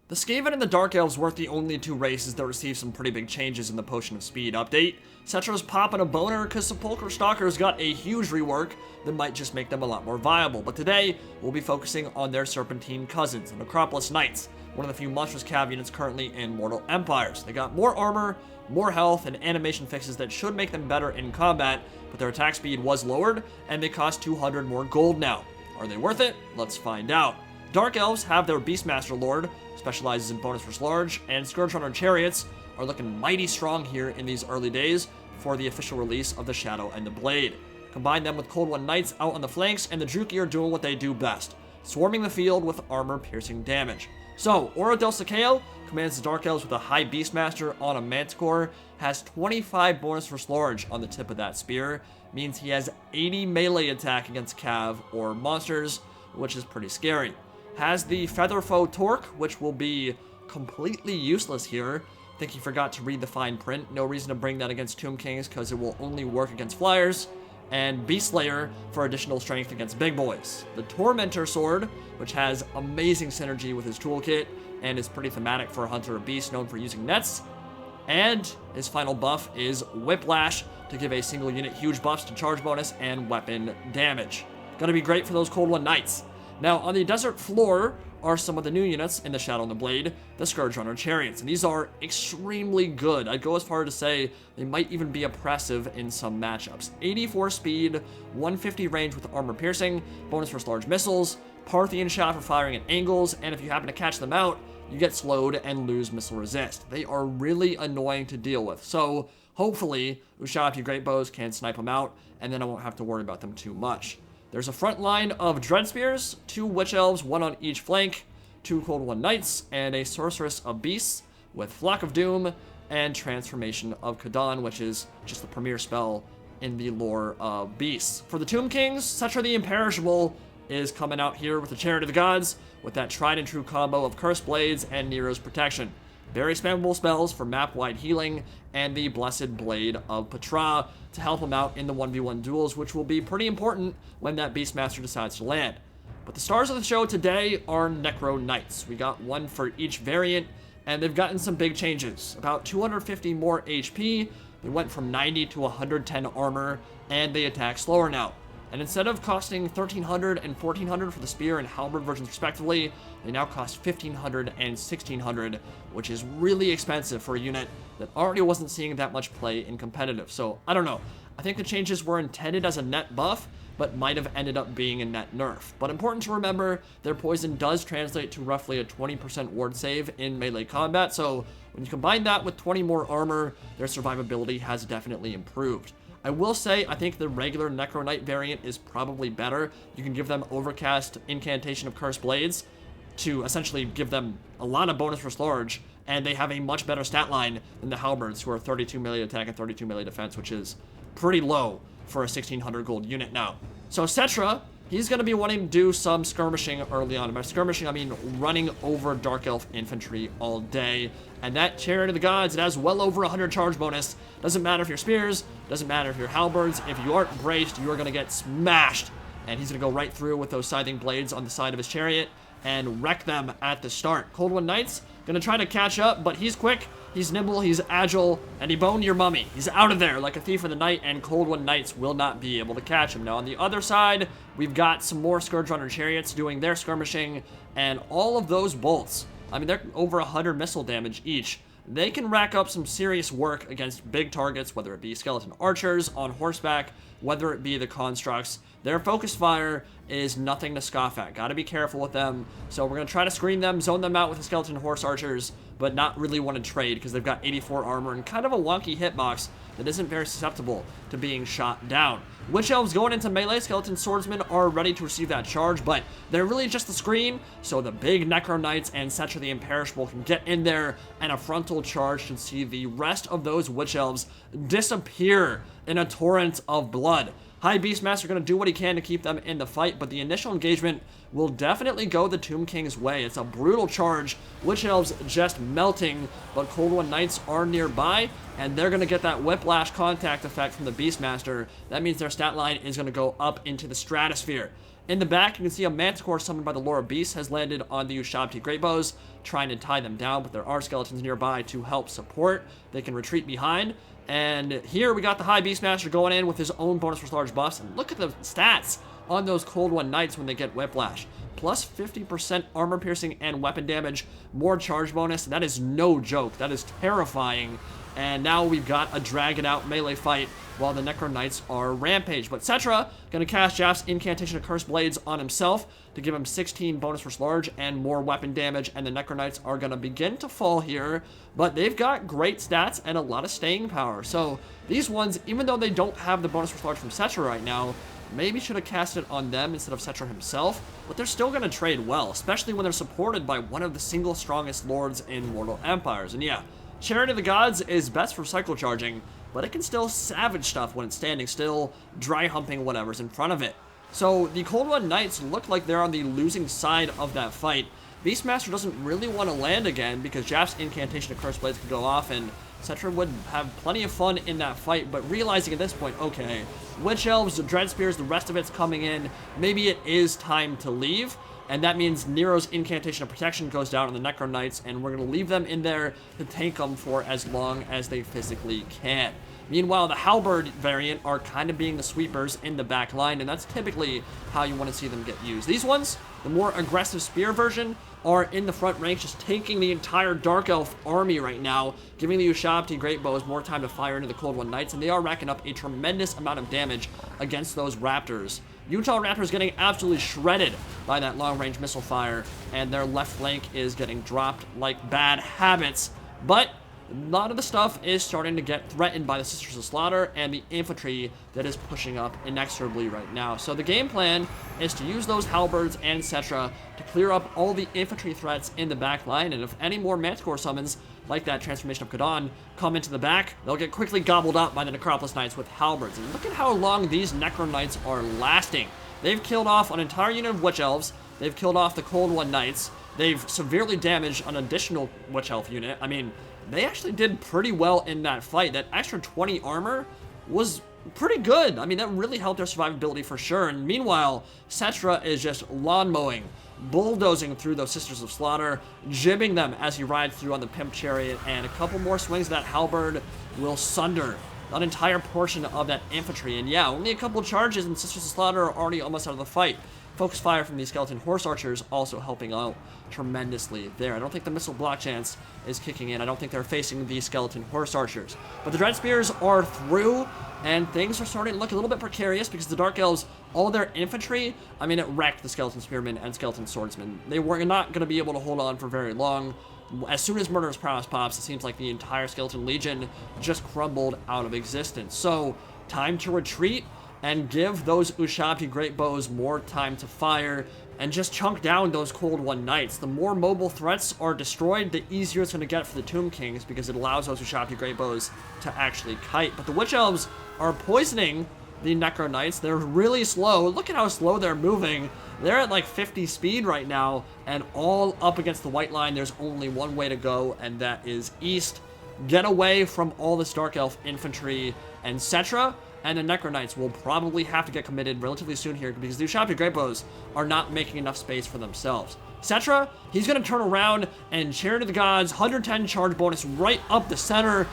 The Skaven and the Dark Elves weren't the only two races that received some pretty big changes in the Potion of Speed update. Settra's popping a boner because Sepulchre Stalkers got a huge rework that might just make them a lot more viable, but today we'll be focusing on their Serpentine cousins, the Necropolis Knights, one of the few monstrous cav units currently in Mortal Empires. They got more armor, more health, and animation fixes that should make them better in combat, but their attack speed was lowered, and they cost 200 more gold now. Are they worth it? Let's find out. Dark Elves have their Beastmaster Lord, specializes in bonus versus large, and Scourge Runner Chariots are looking mighty strong here in these early days before the official release of the Shadow and the Blade. Combine them with Cold One Knights out on the flanks, and the Druki are doing what they do best, swarming the field with armor-piercing damage. So, Aura del Sakeo commands the Dark Elves with a High Beastmaster on a Manticore, has 25 bonus versus large on the tip of that spear, means he has 80 melee attack against cav or monsters, which is pretty scary. Has the Featherfoe Torque, which will be completely useless here. I think he forgot to read the fine print. No reason to bring that against Tomb Kings because it will only work against flyers. And Beast Slayer for additional strength against big boys. The Tormentor Sword, which has amazing synergy with his toolkit and is pretty thematic for a hunter of beasts known for using nets. And his final buff is Whiplash to give a single unit huge buffs to charge bonus and weapon damage. Gonna be great for those Cold One Knights. Now, on the desert floor are some of the new units in the Shadow and the Blade, the Scourge Runner Chariots, and these are extremely good. I'd go as far as to say they might even be oppressive in some matchups. 84 speed, 150 range with armor piercing, bonus for large missiles, Parthian shot for firing at angles, and if you happen to catch them out, you get slowed and lose missile resist. They are really annoying to deal with, so hopefully Ushabti Great Bows can snipe them out, and then I won't have to worry about them too much. There's a front line of Dread Spears, 2 Witch Elves, 1 on each flank, 2 Cold One Knights, and a Sorceress of Beasts with Flock of Doom and Transformation of Kadan, which is just the premier spell in the lore of Beasts. For the Tomb Kings, Settra the Imperishable is coming out here with the Chariot of the Gods, with that tried and true combo of Cursed Blades and Nero's Protection. Very spammable spells for map-wide healing, and the Blessed Blade of Petra to help him out in the 1v1 duels, which will be pretty important when that Beastmaster decides to land. But the stars of the show today are Necro Knights. We got one for each variant, and they've gotten some big changes. About 250 more HP, they went from 90 to 110 armor, and they attack slower now. And instead of costing 1,300 and 1,400 for the spear and halberd versions respectively, they now cost 1,500 and 1,600, which is really expensive for a unit that already wasn't seeing that much play in competitive. So, I don't know. I think the changes were intended as a net buff, but might have ended up being a net nerf. But important to remember, their poison does translate to roughly a 20% ward save in melee combat, so when you combine that with 20 more armor, their survivability has definitely improved. I will say, I think the regular Necro Knight variant is probably better. You can give them Overcast, Incantation of Cursed Blades to essentially give them a lot of bonus versus large, and they have a much better stat line than the Halberds, who are 32 melee attack and 32 melee defense, which is pretty low for a 1,600 gold unit now. So Settra, he's going to be wanting to do some skirmishing early on. By skirmishing, I mean running over Dark Elf infantry all day. And that Chariot of the Gods, it has well over 100 charge bonus. Doesn't matter if you're spears, doesn't matter if you're halberds. If you aren't braced, you are going to get smashed. And he's going to go right through with those scything blades on the side of his chariot and wreck them at the start. Cold One Knights going to try to catch up, but he's quick, he's nimble, he's agile, and he boned your mummy. He's out of there like a thief in the night, and Cold One Knights will not be able to catch him. Now, on the other side, we've got some more Scourge Runner Chariots doing their skirmishing, and all of those bolts, I mean, they're over 100 missile damage each. They can rack up some serious work against big targets, whether it be skeleton archers on horseback, whether it be the constructs. Their focus fire is nothing to scoff at. Gotta be careful with them. So we're gonna try to screen them, zone them out with the skeleton horse archers, but not really want to trade because they've got 84 armor and kind of a wonky hitbox that isn't very susceptible to being shot down. Witch Elves going into melee, skeleton swordsmen are ready to receive that charge, but they're really just the screen, so the big Necro Knights and Settra the Imperishable can get in there, and a frontal charge should see the rest of those Witch Elves disappear in a torrent of blood. High Beastmaster going to do what he can to keep them in the fight, but the initial engagement will definitely go the Tomb King's way. It's a brutal charge. Witch Elves just melting, but Cold One Knights are nearby, and they're going to get that whiplash contact effect from the Beastmaster. That means their stat line is going to go up into the stratosphere. In the back, you can see a Manticore summoned by the Lore of Beasts has landed on the Ushabti Greatbows, trying to tie them down, but there are skeletons nearby to help support. They can retreat behind. And here we got the High Beastmaster going in with his own bonus for large buffs. And look at the stats on those Cold One Knights when they get Whiplash. Plus 50% armor piercing and weapon damage, more charge bonus. That is no joke. That is terrifying. And now we've got a drag-it-out melee fight while the Necro Knights are rampage. But Settra going to cast Jaff's Incantation of Cursed Blades on himself to give him 16 bonus for large and more weapon damage. And the Necro Knights are going to begin to fall here. But they've got great stats and a lot of staying power. So these ones, even though they don't have the bonus for large from Settra right now, maybe should have cast it on them instead of Settra himself, but they're still going to trade well, especially when they're supported by one of the single strongest lords in Mortal Empires. And yeah, Chariot of the Gods is best for cycle charging, but it can still savage stuff when it's standing still, dry humping whatever's in front of it. So the Cold One Knights look like they're on the losing side of that fight. Beastmaster doesn't really want to land again because Jaff's Incantation of Cursed Blades could go off and Settra would have plenty of fun in that fight, but realizing at this point, okay, Witch Elves, the Dread Spears, the rest of it's coming in, maybe it is time to leave, and that means Nero's Incantation of Protection goes down on the Necro Knights, and we're going to leave them in there to tank them for as long as they physically can. Meanwhile, the Halberd variant are kind of being the sweepers in the back line, and that's typically how you want to see them get used. These ones, the more aggressive spear version, are in the front ranks, just taking the entire Dark Elf army right now, giving the Ushabti Greatbows more time to fire into the Cold One Knights, and they are racking up a tremendous amount of damage against those Raptors. Utah Raptors getting absolutely shredded by that long-range missile fire, and their left flank is getting dropped like bad habits, but a lot of the stuff is starting to get threatened by the Sisters of Slaughter and the infantry that is pushing up inexorably right now. So the game plan is to use those halberds and Settra to clear up all the infantry threats in the back line, and if any more Manticore summons, like that Transformation of Kadon, come into the back, they'll get quickly gobbled up by the Necropolis Knights with halberds. And look at how long these Necro Knights are lasting. They've killed off an entire unit of Witch Elves, they've killed off the Cold One Knights, they've severely damaged an additional Witch Elf unit. I mean, they actually did pretty well in that fight. That extra 20 armor was pretty good. I mean, that really helped their survivability for sure. And meanwhile, Settra is just lawn mowing, bulldozing through those Sisters of Slaughter, jibbing them as he rides through on the Pimp Chariot, and a couple more swings of that halberd will sunder an entire portion of that infantry. And yeah, only a couple charges and Sisters of Slaughter are already almost out of the fight. Focus fire from these Skeleton Horse Archers also helping out tremendously there. I don't think the missile block chance is kicking in. I don't think they're facing the Skeleton Horse Archers. But the Dread Spears are through, and things are starting to look a little bit precarious because the Dark Elves, all their infantry, I mean, it wrecked the Skeleton Spearmen and Skeleton Swordsmen. They were not going to be able to hold on for very long. As soon as Murderous Prowess pops, it seems like the entire Skeleton Legion just crumbled out of existence. So, time to retreat and give those Ushabti Greatbows more time to fire and just chunk down those Cold One Knights. The more mobile threats are destroyed, the easier it's going to get for the Tomb Kings because it allows those Ushabti Greatbows to actually kite. But the Witch Elves are poisoning the Necro Knights. They're really slow. Look at how slow they're moving. They're at like 50 speed right now, and all up against the white line. There's only one way to go, and that is east. Get away from all this Dark Elf infantry, and Settra and the Necro Knights will probably have to get committed relatively soon here because the Ushabti Greatbows are not making enough space for themselves. Settra, he's going to turn around and Chariot of the Gods, 110 charge bonus right up the center.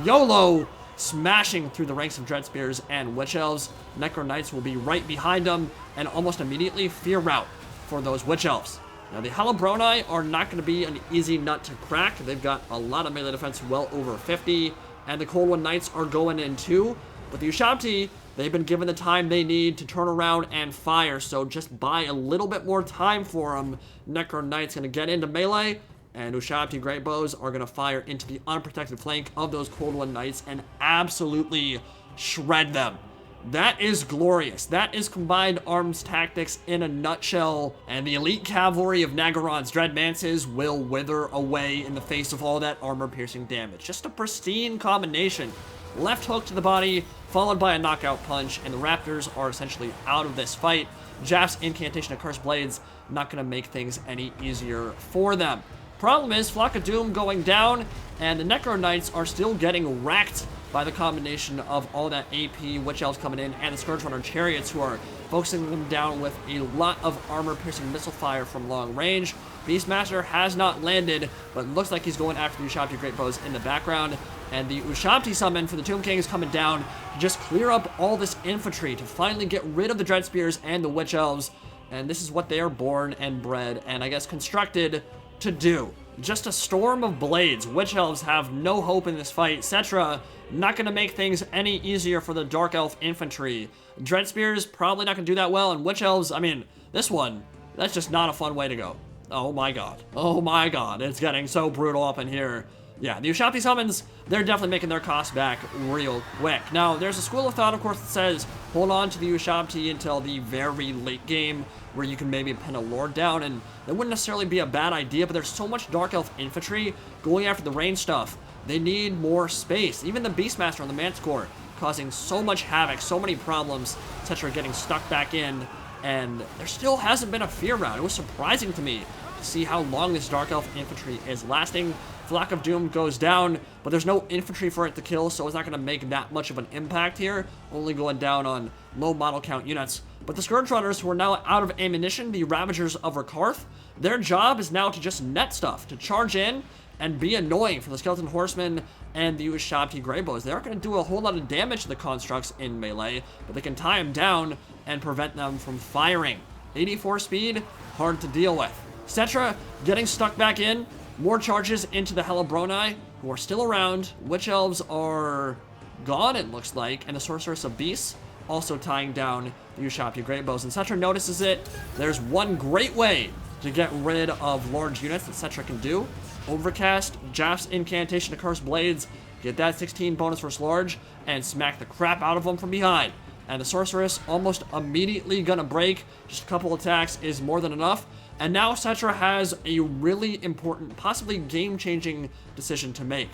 YOLO! Smashing through the ranks of Dread Spears and Witch Elves. Necro Knights will be right behind them and almost immediately fear rout for those Witch Elves. Now, the Halabroni are not going to be an easy nut to crack. They've got a lot of melee defense, well over 50, and the Cold One Knights are going in too. But the Ushabti, they've been given the time they need to turn around and fire, so just buy a little bit more time for them. Necro Knights going to get into melee, and Ushabti Greatbows are going to fire into the unprotected flank of those Cold One Knights and absolutely shred them. That is glorious. That is combined arms tactics in a nutshell, and the elite cavalry of Nagaron's Dread Mances will wither away in the face of all that armor-piercing damage. Just a pristine combination. Left hook to the body, followed by a knockout punch, and the Raptors are essentially out of this fight. Jaff's Incantation of Cursed Blades not going to make things any easier for them. Problem is, Flock of Doom going down, and the Necro Knights are still getting wrecked by the combination of all that AP, Witch Elves coming in, and the Scourge Runner Chariots, who are focusing them down with a lot of armor-piercing missile fire from long range. Beastmaster has not landed, but looks like he's going after the Ushabti Greatbows in the background. And the Ushabti summon for the Tomb King is coming down to just clear up all this infantry to finally get rid of the Dread Spears and the Witch Elves. And this is what they are born and bred and I guess constructed to do. Just a storm of blades. Witch Elves have no hope in this fight. Settra not going to make things any easier for the Dark Elf infantry. Dread Spears probably not going to do that well. And Witch Elves, I mean, this one, that's just not a fun way to go. Oh my god. Oh my god. It's getting so brutal up in here. Yeah, the Ushabti summons, they're definitely making their cost back real quick. Now, there's a school of thought, of course, that says hold on to the Ushabti until the very late game where you can maybe pin a lord down, and that wouldn't necessarily be a bad idea, but there's so much Dark Elf infantry going after the range stuff. They need more space. Even the Beastmaster on the Manticore causing so much havoc, so many problems, etc. getting stuck back in, and there still hasn't been a fear round. It was surprising to me to see how long this Dark Elf infantry is lasting. Flock of Doom goes down, but there's no infantry for it to kill, so it's not going to make that much of an impact here, only going down on low model count units. But the Scourge Runners, who are now out of ammunition, the Ravagers of Rakarth, their job is now to just net stuff, to charge in and be annoying for the Skeleton Horsemen and the Ushabti Greybows. They aren't going to do a whole lot of damage to the constructs in melee, but they can tie them down and prevent them from firing. 84 speed, hard to deal with. Settra getting stuck back in. More charges into the Hellbroni, who are still around. Witch Elves are gone, it looks like, and the Sorceress of Beasts also tying down the Ushabti Greatbows. And Settra notices it. There's one great way to get rid of large units that Settra can do. Overcast, Jaff's Incantation to Curse Blades, get that 16 bonus versus large, and smack the crap out of them from behind. And the Sorceress almost immediately gonna break. Just a couple attacks is more than enough. And now Settra has a really important, possibly game-changing decision to make.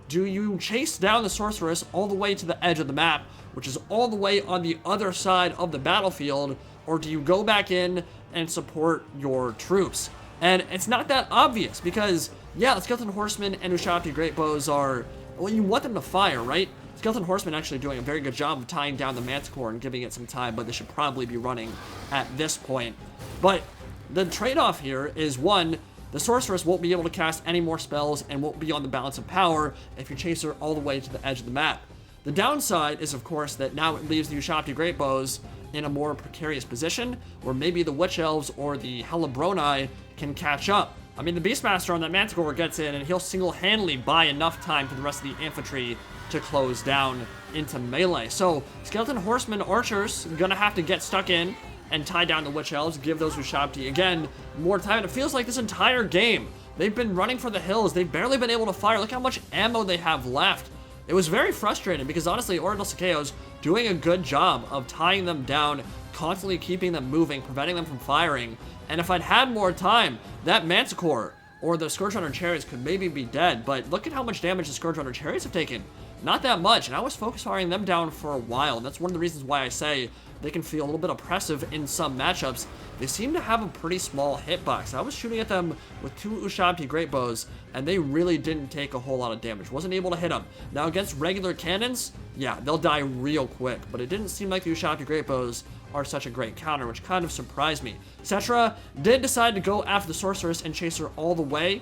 Do you chase down the Sorceress all the way to the edge of the map, which is all the way on the other side of the battlefield, or do you go back in and support your troops? And it's not that obvious, because, yeah, the Skeleton Horsemen and Ushabti Greatbows are, well, you want them to fire, right? Skeleton Horsemen actually doing a very good job of tying down the Manticore and giving it some time, but they should probably be running at this point. But the trade-off here is, one, the Sorceress won't be able to cast any more spells and won't be on the balance of power if you chase her all the way to the edge of the map. The downside is, of course, that now it leaves the Ushabti Greatbows in a more precarious position, where maybe the Witch Elves or the Hellbroni can catch up. I mean, the Beastmaster on that Manticore gets in, and he'll single-handedly buy enough time for the rest of the infantry to close down into melee. So, Skeleton Horsemen Archers gonna have to get stuck in and tie down the Witch Elves, give those Ushabti, again, more time. And it feels like this entire game, they've been running for the hills. They've barely been able to fire. Look how much ammo they have left. It was very frustrating because, honestly, Ordo Sakeo's doing a good job of tying them down, constantly keeping them moving, preventing them from firing. And if I'd had more time, that Manticore or the Scourge Runner Chariots could maybe be dead. But look at how much damage the Scourge Runner Chariots have taken. Not that much, and I was focus firing them down for a while, and that's one of the reasons why I say they can feel a little bit oppressive in some matchups. They seem to have a pretty small hitbox. I was shooting at them with two Ushabti Greatbows, and they really didn't take a whole lot of damage. Wasn't able to hit them. Now against regular cannons, yeah, they'll die real quick, but it didn't seem like the Ushabti Greatbows are such a great counter, which kind of surprised me. Settra did decide to go after the Sorceress and chase her all the way,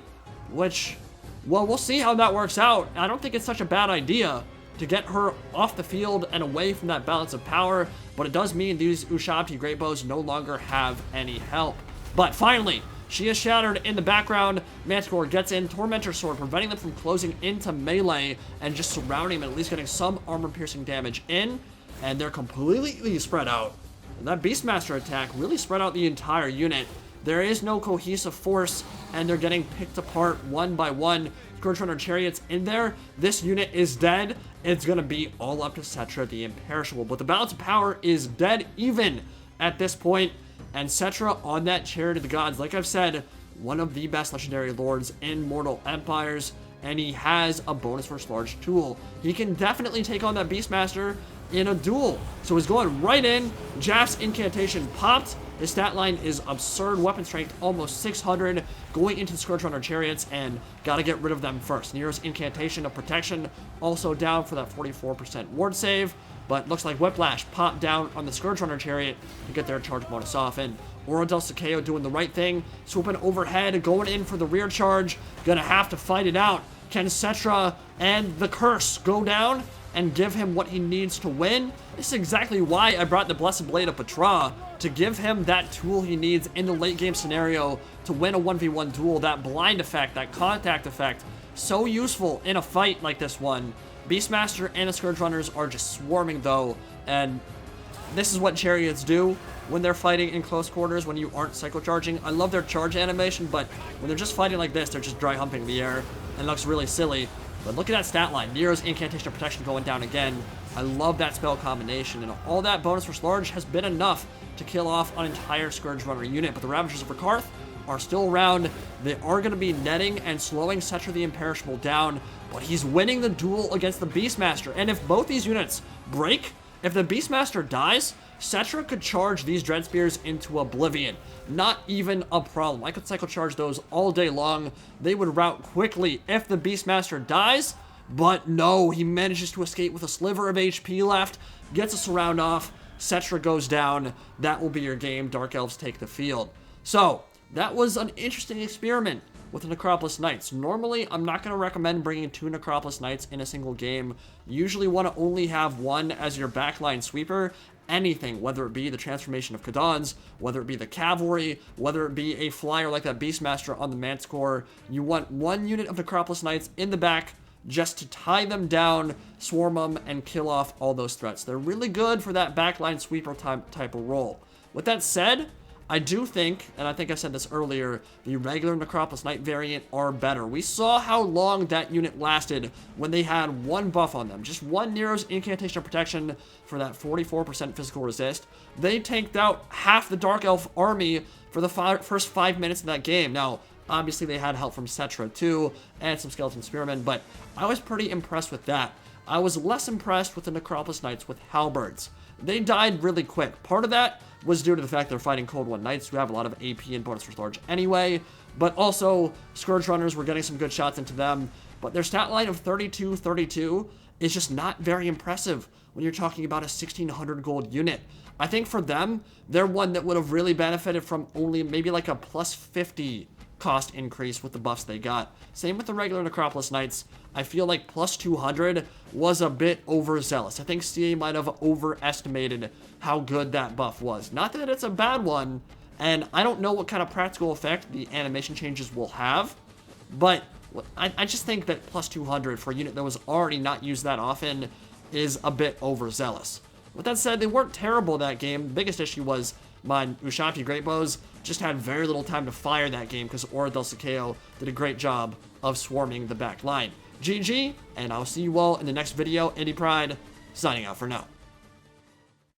which, well, we'll see how that works out. I don't think it's such a bad idea to get her off the field and away from that balance of power, but it does mean these Ushabti Greatbows no longer have any help. But finally, she is shattered in the background. Manticore gets in, Tormentor Sword, preventing them from closing into melee and just surrounding them, at least getting some armor-piercing damage in, and they're completely spread out. And that Beastmaster attack really spread out the entire unit. There is no cohesive force, and they're getting picked apart one by one. Scourge Runner Chariots in there. This unit is dead. It's going to be all up to Settra the Imperishable. But the balance of power is dead even at this point. And Settra on that Chariot of the Gods, like I've said, one of the best legendary lords in Mortal Empires. And he has a bonus versus large tool. He can definitely take on that Beastmaster in a duel. So he's going right in. Jaff's Incantation popped. His stat line is absurd. Weapon strength, almost 600, going into the Scourge Runner chariots, and gotta get rid of them first. Nero's Incantation of Protection, also down for that 44% ward save, but looks like Whiplash popped down on the Scourge Runner chariot to get their charge bonus off, and Oradel Sakeo doing the right thing, swooping overhead, going in for the rear charge, gonna have to fight it out. Can Settra and the Curse go down and give him what he needs to win? This is exactly why I brought the Blessed Blade of Petra, to give him that tool he needs in the late game scenario to win a 1v1 duel. That blind effect, that contact effect, so useful in a fight like this one. Beastmaster and the Scourge Runners are just swarming though, and this is what chariots do when they're fighting in close quarters, when you aren't cyclo-charging. I love their charge animation, but when they're just fighting like this, they're just dry humping the air, and it looks really silly. But look at that stat line. Nero's Incantation of Protection going down again. I love that spell combination, and all that bonus for Slarge has been enough to kill off an entire Scourge Runner unit. But the Ravagers of Rakarth are still around. They are going to be netting and slowing Settra the Imperishable down, but he's winning the duel against the Beastmaster. And if both these units break, if the Beastmaster dies, Settra could charge these Dread Spears into oblivion. Not even a problem. I could cycle charge those all day long. They would rout quickly if the Beastmaster dies, but no, he manages to escape with a sliver of HP left, gets a surround off, Settra goes down. That will be your game. Dark Elves take the field. So, that was an interesting experiment with the Necropolis Knights. Normally, I'm not going to recommend bringing 2 Necropolis Knights in a single game. You usually want to only have one as your backline sweeper. Anything, whether it be the transformation of Khadans, whether it be the cavalry, whether it be a flyer like that Beastmaster on the Manticore, you want one unit of Necropolis Knights in the back just to tie them down, swarm them, and kill off all those threats. They're really good for that backline sweeper type of role. With that said, I do think, and I think I said this earlier, the regular Necropolis Knight variant are better. We saw how long that unit lasted when they had one buff on them. Just one Nero's Incantation of Protection for that 44% physical resist. They tanked out half the Dark Elf army for the first 5 minutes of that game. Now, obviously they had help from Settra too, and some Skeleton Spearmen, but I was pretty impressed with that. I was less impressed with the Necropolis Knights with halberds. They died really quick. Part of that was due to the fact they're fighting Cold One Knights, who have a lot of AP and bonus for Slarge anyway, but also Scourge Runners were getting some good shots into them, but their stat line of 32-32 is just not very impressive when you're talking about a 1600 gold unit. I think for them, they're one that would have really benefited from only maybe like a plus 50 cost increase with the buffs they got. Same with the regular Necropolis Knights. I feel like plus 200 was a bit overzealous. I think CA might have overestimated how good that buff was. Not that it's a bad one, and I don't know what kind of practical effect the animation changes will have, but I just think that plus 200 for a unit that was already not used that often is a bit overzealous. With that said, they weren't terrible that game. The biggest issue was my Ushabti Greatbows just had very little time to fire that game because Oradel Sakeo did a great job of swarming the back line. GG, and I'll see you all in the next video. Indie Pride, signing out for now.